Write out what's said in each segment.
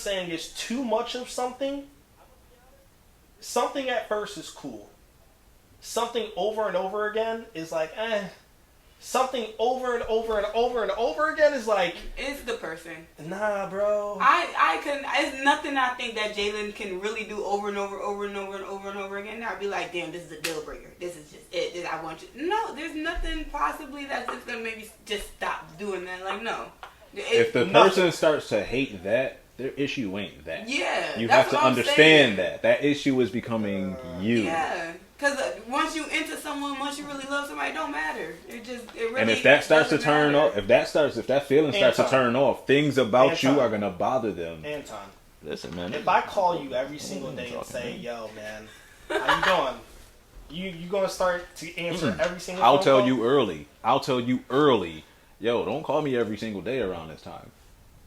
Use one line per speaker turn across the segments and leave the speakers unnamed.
saying is too much of something. Something at first is cool. Something over and over again is like, eh. Something over and over and over and over again is like...
It's the person.
Nah, bro.
I couldn't... It's nothing I think that Jalen can really do over and over, over and over and over and over again. I'd be like, damn, this is a deal breaker. This is just it. I want you... No, there's nothing possibly that's just going to maybe just stop doing that. Like, no.
If the person starts to hate that, their issue ain't that.
Yeah.
You have to understand that. That issue is becoming you.
Yeah. Because once you into someone, once you really love somebody, it don't matter. It really.
And if that starts to turn off, if that feeling starts to turn off, things about you are gonna bother them.
Anton,
listen, man.
If I call you every single day and say, "Yo, man, how you doing?" You gonna start to answer every single.
I'll tell you early. Yo, don't call me every single day around this time.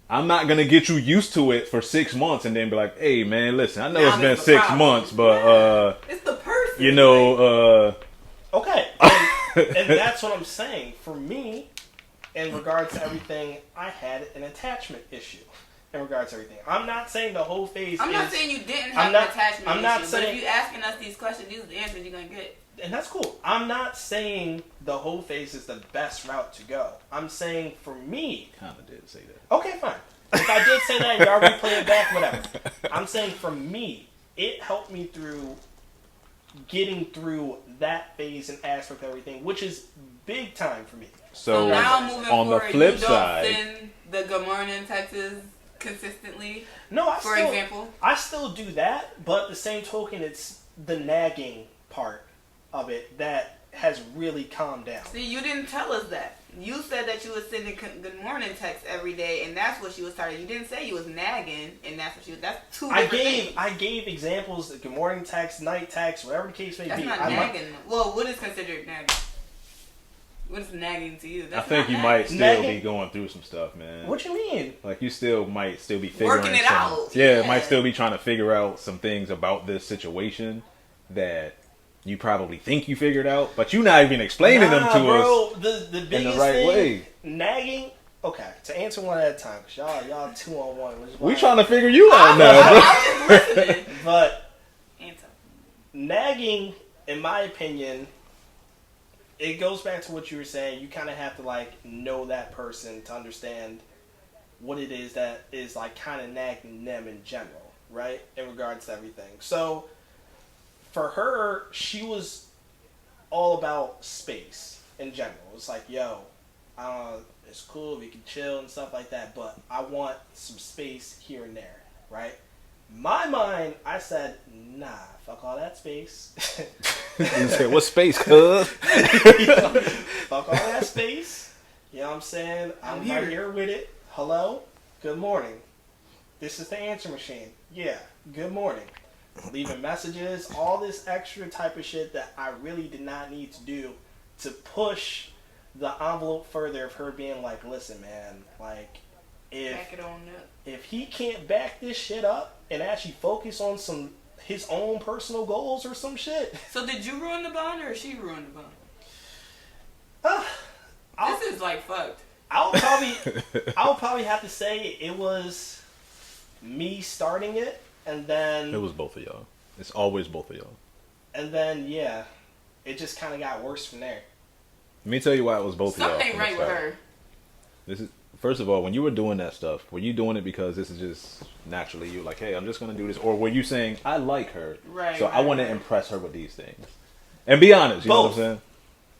I'm not gonna get you used to it for 6 months and then be like, "Hey, man, listen, I know it's been 6 months, but
it's the person."
You know,
okay, and that's what I'm saying. For me, in regards to everything, I had an attachment issue. In regards to everything, I'm not saying the whole phase.
I'm not saying you didn't have an attachment issue. I'm not saying. But if you asking us these questions, these are the answers you're gonna get.
And that's cool. I'm not saying the whole phase is the best route to go. I'm saying for me,
kind of did say that.
Okay, fine. If I did say that, y'all replay it back, whatever. I'm saying for me, it helped me through getting through that phase and aspect of everything, which is big time for me.
So now moving
on
forward,
the flip
you don't
side,
send the good morning texts consistently.
No,
for example,
I still do that, but the same token, it's the nagging part of it that has really calmed down.
See, you didn't tell us that. You said that you was sending good morning texts every day, and that's what she was starting. You didn't say you was nagging, and that's what she was. That's two different things.
I gave examples of good morning text, night text, whatever the case may
be. That's not nagging. Well, what is considered nagging? What is nagging to you?
That's I think you might still be going through some stuff, man.
What you mean?
Like you might still be figuring
working it out.
Yeah, might still be trying to figure out some things about this situation that you probably think you figured out, but you're not even explaining them to us
the biggest
in the right
thing,
way.
Nagging. Okay, to answer one at a time, cause y'all 2-on-1.
We trying to figure you out now,
bro. But nagging, in my opinion, it goes back to what you were saying. You kind of have to like know that person to understand what it is that is like kind of nagging them in general, right? In regards to everything. So for her, she was all about space in general. It's like, yo, it's cool, we can chill and stuff like that, but I want some space here and there, right? My mind, I said, nah, fuck all that space.
You said, what space, cuz?
Fuck all that space. You know what I'm saying? I'm right here with it. Hello? Good morning. This is the answer machine. Yeah, good morning. Leaving messages, all this extra type of shit that I really did not need to do to push the envelope further of her being like, listen, man, like, if he can't back this shit up and actually focus on his own personal goals or some shit.
So did you ruin the bond or she ruined the bond? This is like fucked.
I'll probably have to say it was me starting it, and then
it was both of y'all. It's always both of y'all.
And then yeah, it just kind of got worse from there.
Let me tell you why it was both of y'all.
Something ain't right with her.
This is first of all, when you were doing that stuff, were you doing it because this is just naturally you like, hey, I'm just gonna do this, or were you saying I like her, so I want to impress her with these things? And be honest, you know what I'm saying?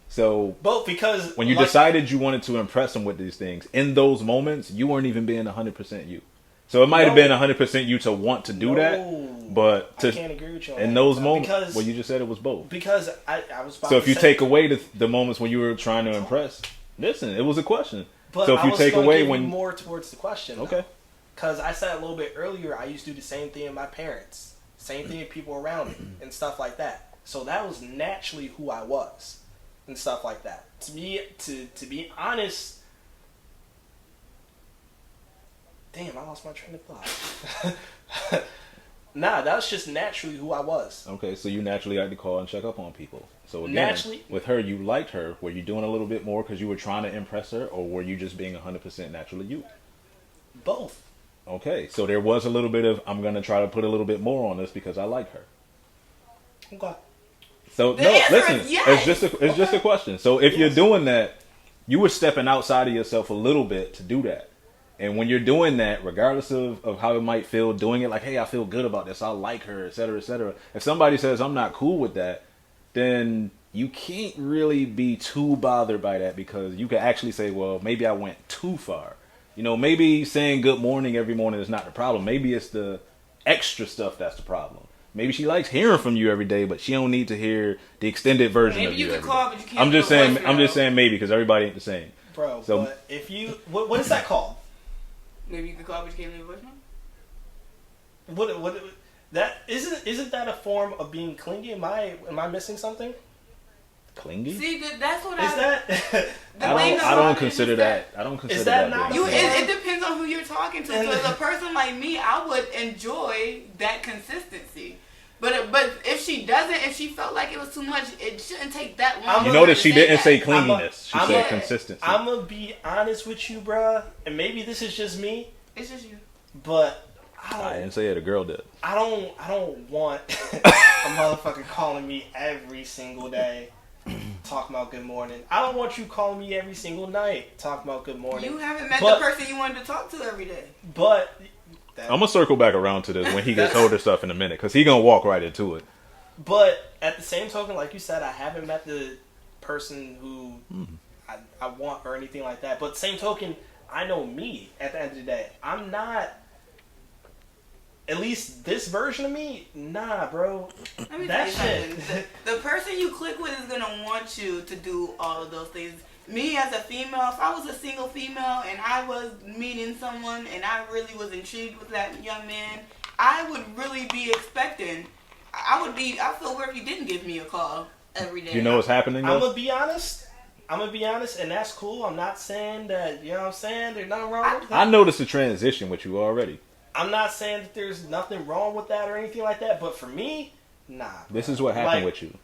So
both, because
when you decided you wanted to impress them with these things, in those moments, you weren't even being 100% you. So it might have been 100% you to want to do that, but
I can't agree with you on
in
that,
those moments,
because,
well, you just said it was both.
Because I was about
so if
to
you
say,
take away the moments when you were trying to impress, listen, it was a question.
But
so if you take away when
more towards the question,
okay,
because I said a little bit earlier, I used to do the same thing with my parents, same thing with people around me, and stuff like that. So that was naturally who I was, and stuff like that. To be honest. Damn, I lost my train of thought. Nah, that was just naturally who I was.
Okay, so you naturally had to call and check up on people. So again,
naturally,
with her, you liked her. Were you doing a little bit more because you were trying to impress her, or were you just being 100% naturally you?
Both.
Okay, so there was a little bit of, I'm going to try to put a little bit more on this because I like her.
Okay.
So,
The
no,
answer
listen,
is yes.
it's just a question. So if you're doing that, you were stepping outside of yourself a little bit to do that. And when you're doing that, regardless of how it might feel, doing it like, hey, I feel good about this, I like her, et cetera, et cetera. If somebody says, I'm not cool with that, then you can't really be too bothered by that because you can actually say, well, maybe I went too far. You know, maybe saying good morning every morning is not the problem. Maybe it's the extra stuff that's the problem. Maybe she likes hearing from you every day, but she don't need to hear the extended version of you.
Maybe you can call, but you can't.
I'm just saying maybe because everybody ain't the same.
Bro, so, but if you, what is that called?
Maybe you can call, but you can't leave a voicemail.
What that isn't that a form of being clingy? Am I missing something?
Clingy?
See, that's what
is that.
I don't consider that. I don't consider that.
Not
it depends on who you're talking to. So as a person like me, I would enjoy that consistency. But if she doesn't, if she felt like it was too much, it shouldn't take that long.
You notice she didn't say clinginess. She said consistency.
I'm gonna be honest with you, bruh, and maybe this is just me.
It's just you.
But
I didn't say it. A girl did.
I don't want a motherfucker calling me every single day. Talking about good morning. I don't want you calling me every single night talking about good morning.
You haven't met the person you wanted to talk to every day.
But
I'm gonna circle back around to this when he gets older stuff in a minute because he gonna walk right into it.
But at the same token, like you said, I haven't met the person who I want or anything like that. But same token, I know me at the end of the day. I'm not. At least this version of me, nah, bro.
Let me tell you something. The person you click with is gonna want you to do all of those things. Me as a female, if I was a single female and I was meeting someone and I really was intrigued with that young man, I would really be expecting. I feel weird if you didn't give me a call every day.
You know what's happening though?
I'm gonna be honest, and that's cool. I'm not saying that, you know what I'm saying, there's nothing wrong with that.
I noticed the transition with you already.
I'm not saying that there's nothing wrong with that or anything like that, but for me, nah.
This is what happened with you.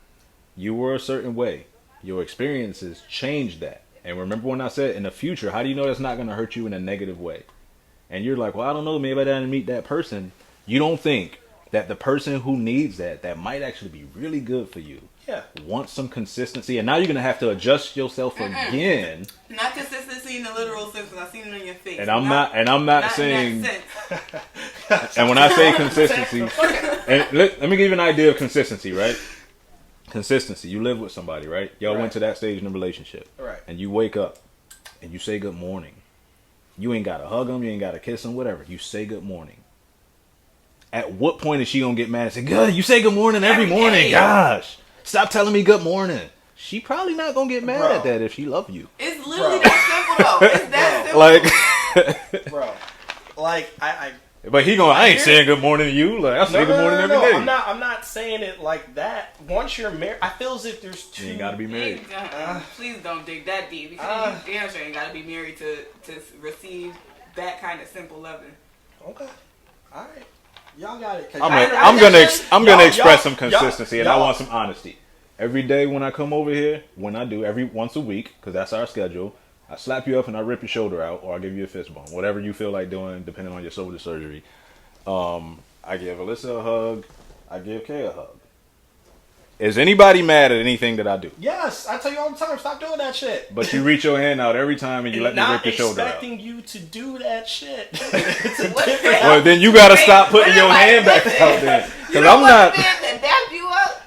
You were a certain way. Your experiences changed that. And remember when I said in the future, how do you know that's not going to hurt you in a negative way? And you're like, well, I don't know, maybe I didn't meet that person. You don't think that the person who needs that might actually be really good for you, wants some consistency, and now you're going to have to adjust yourself again.
Not consistency in the literal sense, because I've seen it on your face.
And I'm not saying. And when I say consistency, and let me give you an idea of consistency, right? Consistency. You live with somebody, right? Y'all went to that stage in the relationship,
right? And
you wake up and you say good morning. You ain't got to hug them, you ain't got to kiss them, whatever. You say good morning. At what point is she gonna get mad and say, "Good, you say good morning every morning. Gosh, stop telling me good morning." She probably not gonna get mad at that if she love you.
It's literally that simple though. It's that simple.
Bro, like I.
But I ain't saying good morning to you. Like I say good morning every day.
I'm not saying it like that. Once you're married, I feel as if there's two.
You ain't gotta be married.
Please don't dig that deep because you damn sure ain't gotta be married to receive that kind of simple loving.
Okay, all right. Y'all got it.
I'm gonna express some consistency, and I want some honesty. Every day when I come over here, every once a week, because that's our schedule, I slap you up and I rip your shoulder out, or I give you a fist bump, whatever you feel like doing, depending on your shoulder surgery. I give Alyssa a hug. I give Kay a hug. Is anybody mad at anything that I do?
Yes, I tell you all the time, stop doing that shit.
But you reach your hand out every time and you let me rip your shoulder out.
I'm not expecting you to do that shit.
Well, then you gotta stop putting your hand back out there. Because I'm not.
To dap you up?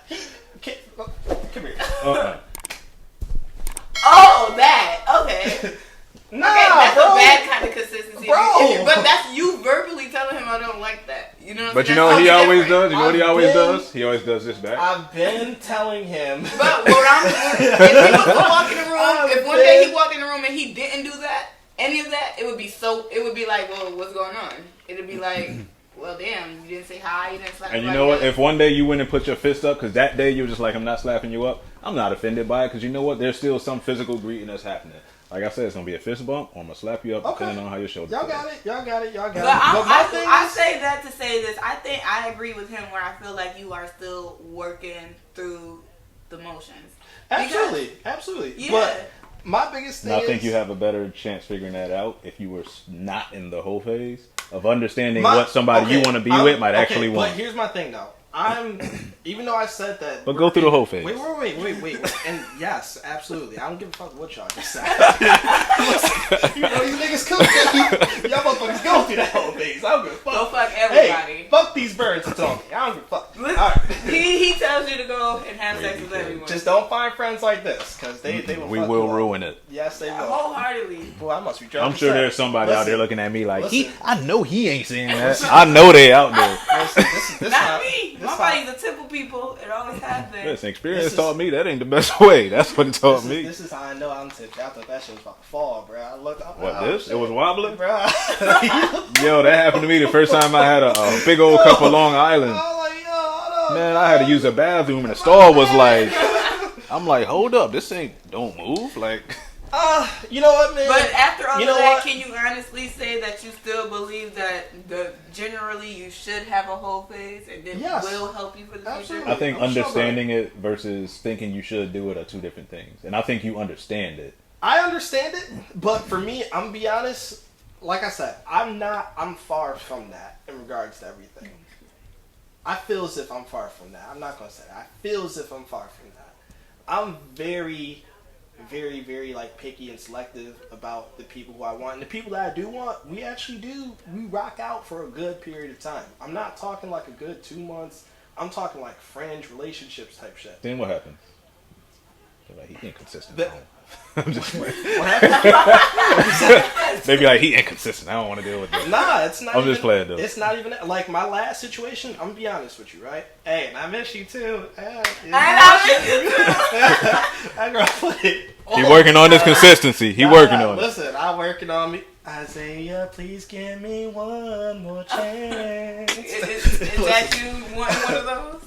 Come here.
Oh, that. Okay.
Nah,
okay, that's
bro.
a bad kind of consistency.
Bro.
But that's you verbally telling him I don't like that. You know what I'm
But
saying?
you know what he always does? You know what he always does? He always does this back.
I've been telling him.
But if he was to walk in the room, if one day he walked in the room and he didn't do that, any of that, it would be like, well, what's going on? It would be like, well, damn, you didn't say hi, you didn't slap
And you know what? If one day you went and put your fist up, because that day you were just like, I'm not slapping you up, I'm not offended by it, because you know what? There's still some physical greeting that's happening. Like I said, it's going to be a fist bump, or I'm going to slap you up, depending on how your shoulder
Y'all got it.
But I say that to say this. I think I agree with him where I feel like you are still working through the motions.
Absolutely.
Yeah.
But my biggest thing
I think you have a better chance figuring that out if you were not in the whole phase. of understanding what somebody you want to be with might actually want.
But here's my thing, though. Even though I said that.
But go through the whole phase.
Wait. And yes, absolutely. I don't give a fuck what y'all just said. Listen, you know, these niggas cook. Y'all motherfuckers go through that whole phase. I don't give a fuck.
Go fuck everybody.
Hey, fuck these birds and tell me. I don't give a fuck.
Listen,
right.
he tells you to go and have sex with everyone.
Just don't find friends like this, because they will.
We will ruin it.
Yes, they will.
Wholeheartedly.
Boy, I must be drunk.
I'm sure there's somebody out there looking at me like,
listen.
I know he ain't saying that. I know they out there.
Listen, this
not me. My body's a typical people. It always has been.
Listen, experience taught me that ain't the best way. That's what it taught me.
This is how I know I'm tipped. I thought that shit was about to fall, bro. I looked up.
What, this? Shit. It was wobbling?
Bro.
Yo, that happened to me the first time I had a big old cup of Long Island. Man, I had to use a bathroom and the stall was like, I'm like, hold up, this don't move. Like,
you know what, man?
But after all of that, can you honestly say that you still believe that generally you should have a whole phase and then will help you for the future?
I think understanding it versus thinking you should do it are two different things. And I think you understand it.
I understand it, but for me, I'm gonna be honest, like I said, I'm far from that in regards to everything. I feel as if I'm far from that. I'm not gonna say that. I feel as if I'm far from that. I'm very, very, very like picky and selective about the people who I want. And the people that I do want, we rock out for a good period of time. I'm not talking like a good 2 months. I'm talking like fringe relationships type shit.
Then what happens? They're like, he inconsistent. I'm just playing.
What happened?
They be like, he inconsistent. I don't want to deal with this.
Nah, it's not.
I'm just playing though.
It's not even like my last situation. I'm gonna be honest with you, right? Hey, and I miss you too.
I miss you too.
That girl played.
He working on this consistency. He working on it.
Listen, I'm working on me. Isaiah, please give me one more chance.
Is that you one of those?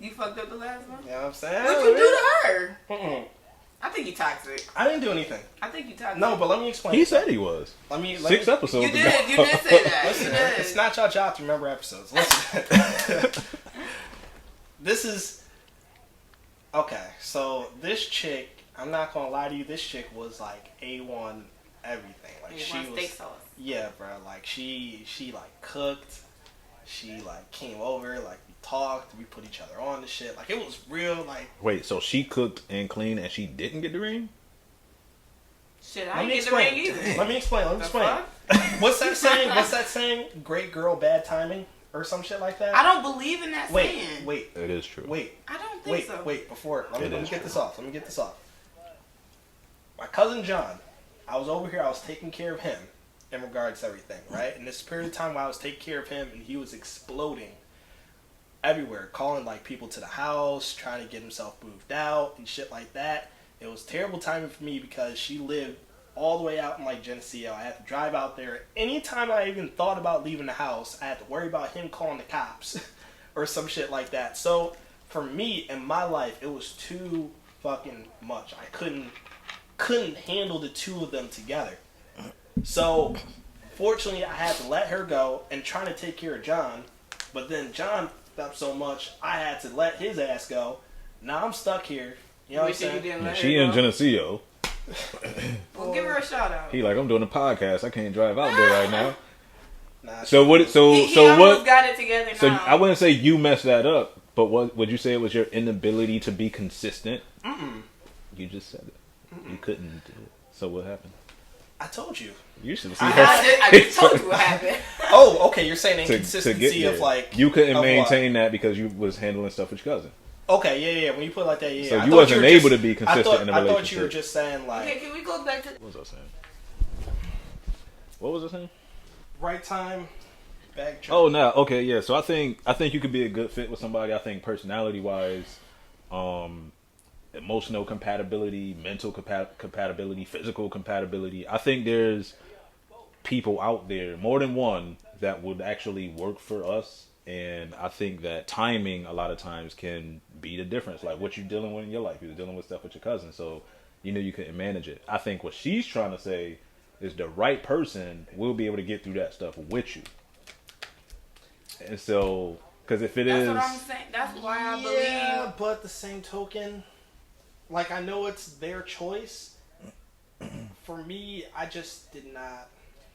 You fucked up the last one?
You know what I'm saying?
What'd you do to her?
Mm-mm.
I think you toxic.
I didn't do anything.
I think you toxic.
No, but let me explain.
He said he was.
Let me
6 episodes
You
ago.
did say that.
Listen,
you did.
it's not your job to remember episodes. Listen. This is... Okay, so this chick, I'm not gonna lie to you, this chick was like A1 everything. Like she was...
steak sauce.
Yeah, bro. Like she like cooked. She like came over, like we talked, we put each other on the shit. Like it was real. Like
wait, so she cooked and cleaned and she didn't get the ring?
Shit, I didn't get the ring either.
Let me explain. What's that saying? What's that saying? Great girl, bad timing, or some shit like that.
I don't believe in that saying.
Wait.
It is true.
I don't think so.
Wait. Before let me get this off. My cousin John, I was over here. I was taking care of him. In regards to everything, right? And this period of time while I was taking care of him and he was exploding everywhere, calling like people to the house, trying to get himself moved out and shit like that. It was terrible timing for me because she lived all the way out in like Geneseo. I had to drive out there. Anytime I even thought about leaving the house, I had to worry about him calling the cops or some shit like that. So for me in my life, it was too fucking much. I couldn't handle the two of them together. So, fortunately, I had to let her go and trying to take care of John. But then John up so much, I had to let his ass go. Now I'm stuck here. You know what I'm saying?
She in Geneseo.
Well, give her a shout out.
He like, I'm doing a podcast. I can't drive out there right now.
Nah,
so what?
He almost got it together now.
So I wouldn't say you messed that up, but what would you say it was your inability to be consistent? You just said it. You couldn't do it. So what happened?
I told you.
You should see her.
I just told you what happened.
Oh, okay. You're saying inconsistency of like
you couldn't maintain that because you was handling stuff with your cousin.
Okay, yeah. When you put it like that, yeah.
So you wasn't able to be consistent in a relationship.
I thought you were just saying like.
Okay, can we go back to?
What was I saying? What was I saying?
Right time, back.
Oh, no. Okay, yeah. So I think you could be a good fit with somebody. I think personality wise, emotional compatibility, mental compatibility, physical compatibility. I think there's people out there, more than one, that would actually work for us. And I think that timing a lot of times can be the difference. Like what you're dealing with in your life. You're dealing with stuff with your cousin. So you know you couldn't manage it. I think what she's trying to say is the right person will be able to get through that stuff with you. And so, because if it is...
That's what I'm saying. That's why I believe...
Yeah, but the same token... Like, I know it's their choice. For me, I just did not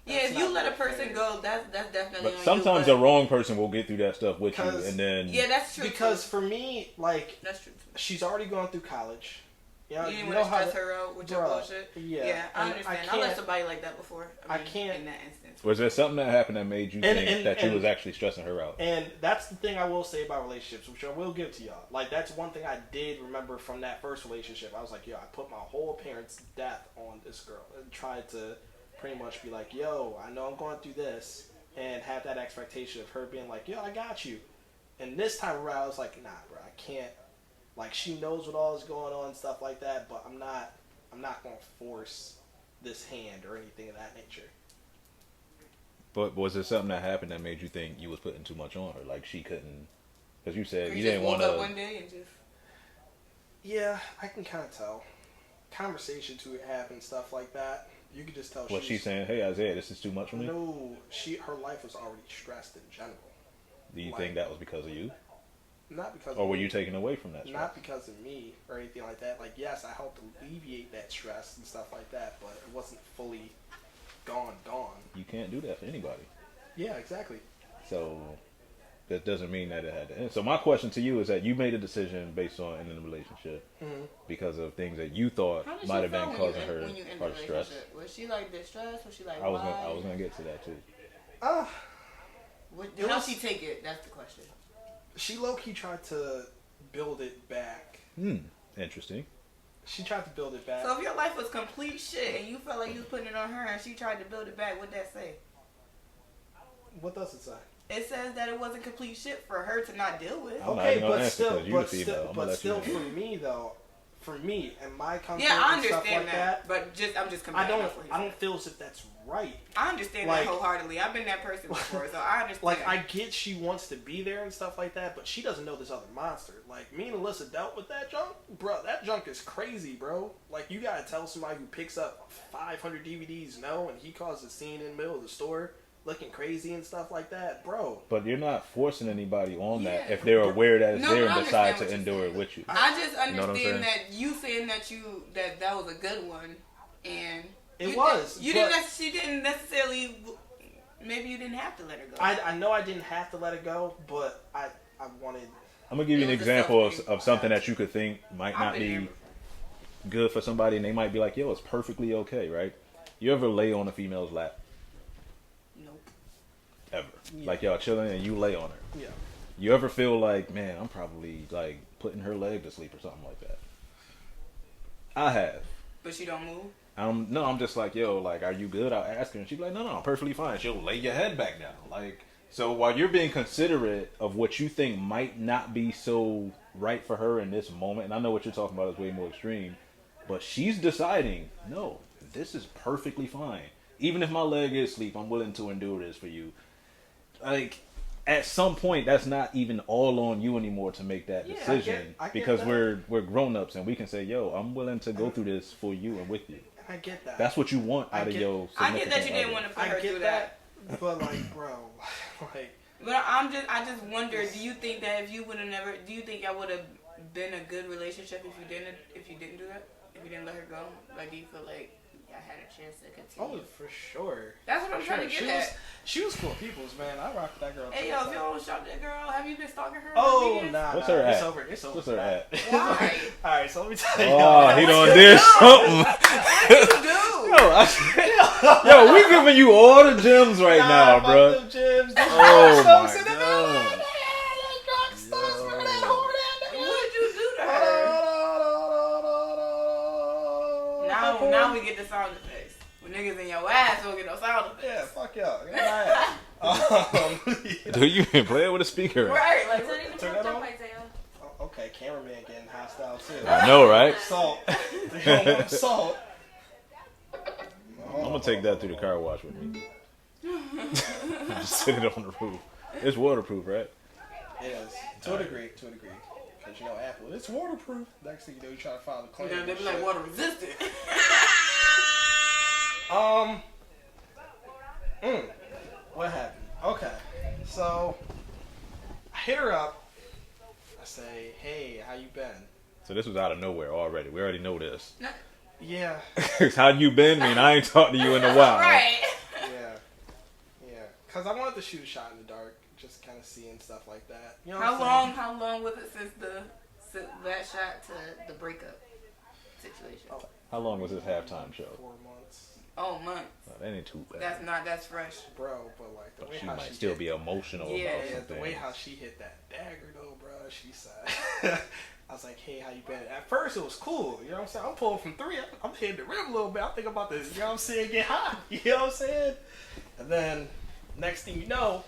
Yeah, if you let a person go, that's definitely.
But sometimes the wrong person will get through that stuff with you, and then
that's true.
Because for me, like,
that's true.
She's already gone through college.
You didn't want to stress her out with your bullshit.
Yeah,
I understand. I let somebody like that before. I can't in that instance.
Was there something that happened that made you think that you was actually stressing her out?
And that's the thing I will say about relationships, which I will give to y'all. Like, that's one thing I did remember from that first relationship. I was like, yo, I put my whole parents' death on this girl and tried to pretty much be like, yo, I know I'm going through this, and have that expectation of her being like, yo, I got you. And this time around, I was like, nah, bro, I can't. Like, she knows what all is going on and stuff like that, but I'm not going to force this hand or anything of that nature.
But was there something that happened that made you think you was putting too much on her? Like, she couldn't, because you said you didn't want to.
One day and just.
Yeah, I can kind of tell. Conversation to have and stuff like that. You could just tell.
What she's saying? Hey, Isaiah, this is too much for me.
No, her life was already stressed in general.
Do you think that was because of you?
Not because.
Or were you taken away from that stress?
Not because of me or anything like that. Like, yes, I helped alleviate that stress and stuff like that, but it wasn't fully gone.
You can't do that for anybody.
Yeah, exactly.
So that doesn't mean that it had to end. So my question to you is that you made a decision based on ending the relationship because of things that you thought might have been causing her stress.
Was she like distressed? Was she like?
I was gonna get to that too.
How did she take it? That's the question.
She low-key tried to build it back.
Interesting.
She tried to build it back.
So if your life was complete shit and you felt like you was putting it on her and she tried to build it back, what'd that say?
What does it say?
It says that it wasn't complete shit for her to not deal with.
Okay, but still, for me though, for me and my comfort and stuff like that.
But I'm just comparing.
I don't feel as if that's right.
I understand that wholeheartedly. I've been that person before, so I understand.
Like, I get she wants to be there and stuff like that, but she doesn't know this other monster. Like, me and Alyssa dealt with that junk, bro. That junk is crazy, bro. Like, you gotta tell somebody who picks up 500 DVDs no, and he caused a scene in the middle of the store, looking crazy and stuff like that, bro.
But you're not forcing anybody on that if they're aware that it's there and decide to endure it with you.
I just understand that you saying that was a good one, and she didn't necessarily. Maybe you didn't have to let her go.
I know I didn't have to let her go, but I wanted.
I'm gonna give you an example of something that you could think might not be good for somebody, and they might be like, "Yo, it's perfectly okay," right? You ever lay on a female's lap? Ever. Yeah. Like, y'all chilling and you lay on her.
Yeah.
You ever feel like, man, I'm probably like putting her leg to sleep or something like that? I have.
But she don't move?
I'm just like, yo, like, are you good? I'll ask her and she'll be like, no, I'm perfectly fine. She'll lay your head back down. Like, so while you're being considerate of what you think might not be so right for her in this moment, and I know what you're talking about is way more extreme, but she's deciding, no, this is perfectly fine. Even if my leg is asleep, I'm willing to endure this for you. Like, at some point, that's not even all on you anymore to make that decision. I get because that. We're grown-ups and we can say, yo, I'm willing to go through this for you and with you.
I get that.
That's what you want out of your significant
I get that you didn't want to put her through that.
But, like, bro, like...
But I just wonder, do you think that if you would have never... Do you think I would have been a good relationship if you didn't do that? If you didn't let her go? Like, do you feel like... I had a chance to continue.
Oh, for sure.
That's what I'm trying to get at.
She was cool people's, man. I rocked that girl.
Hey, yo, if you don't shop that girl, have you been stalking her?
Oh, nah.
What's her at?
It's over.
What's her at?
Why?
Alright, so let me tell you.
Oh, he done did something.
What did you do?
Yo, we giving you all the gems right now, bro.
Them gems.
Oh, my God.
Now we get the sound effects. When niggas in your ass, we don't get no sound effects.
Yeah, fuck y'all. Get my ass.
Do you even play it with a speaker?
Right, like
turn that on? Oh, okay, cameraman getting hostile too.
I know, right?
Salt. They don't want salt.
I'm gonna take that through the car wash with me. Just sit it on the roof. It's waterproof, right?
It is. To a degree. Because, you know, Apple, it's waterproof. Next thing you know, you try to file a claim.
They be like water resistant.
What happened? Okay. So, I hit her up. I say, hey, how you been?
So this was out of nowhere already. We already know this.
Yeah.
How you been? I mean, I ain't talked to you in a while.
Right.
Yeah. Because I wanted to shoot a shot in the dark, just kind of seeing stuff like that. You know
How long was it since that shot to the breakup situation?
Oh.
How long was this halftime show?
4 months.
Oh, months.
No, that ain't too bad.
That's fresh.
Bro, but like the way
she
how
might
she
still
hit,
be emotional
Yeah,
about
yeah,
something.
the way how she hit that dagger though, bro, she said. I was like, hey, how you been? At first it was cool, you know what I'm saying? I'm pulling from 3, I'm hitting the rim a little bit. I'm thinking about this, you know what I'm saying, get hot, you know what I'm saying? And then, next thing you know,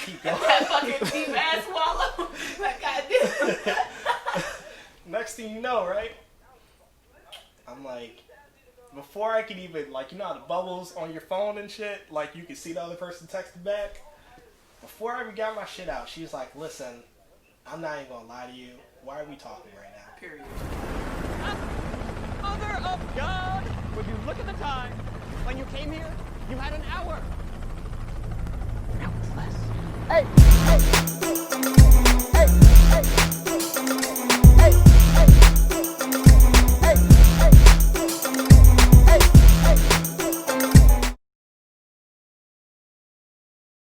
keep going.
That fucking deep ass swallow. Like, goddamn.
Next thing you know, right? I'm like, before I could even, like, you know how the bubbles on your phone and shit, like, you can see the other person texting back? Before I even got my shit out, she was like, listen, I'm not even gonna lie to you. Why are we talking right now?
Period.
Mother of God! Would you look at the time? When you came here, you had an hour. Now it's less. Hey!